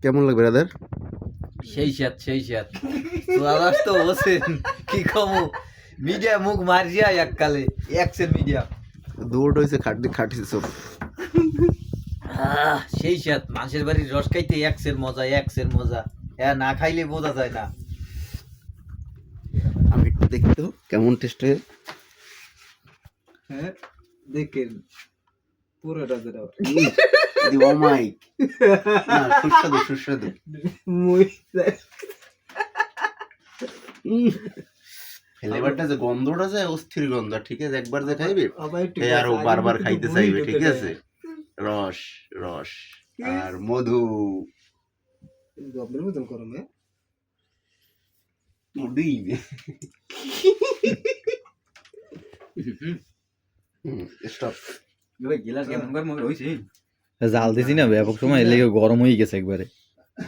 কেমন লাগবে ব্রাদার? সেই সাত তো আওয়াজ তো বসেন কি কমু মিডিয়া মুখ মারিয়া এককালে এক্সেল মিডিয়া দৌড় হয়েছে খাটিছে সব। সেই সাত মানুষের বাড়ির রস খাইতে এক্সের মজা হ্যাঁ না খাইলে বোঝা যায় না। আমি একটু দেখি তো কেমন টেস্ট হয়। হ্যাঁ দেখেন পুরোটা যেটা অমাইক সুস্বাদু ফ্লেভারটা যে গন্ধটা যায় অস্থির গন্ধ, ঠিক আছে? একবার যে খাইবে আরো বারবার খাইতে চাইবে, ঠিক আছে? রস রস আর মধু গবলের মতন করো না মধুই স্টপ। গিলাস কেমন করে মনে হইছে জাল দিছি না ব্যাপক সময়, এর লেগে গরম হয়ে গেছে একবারে।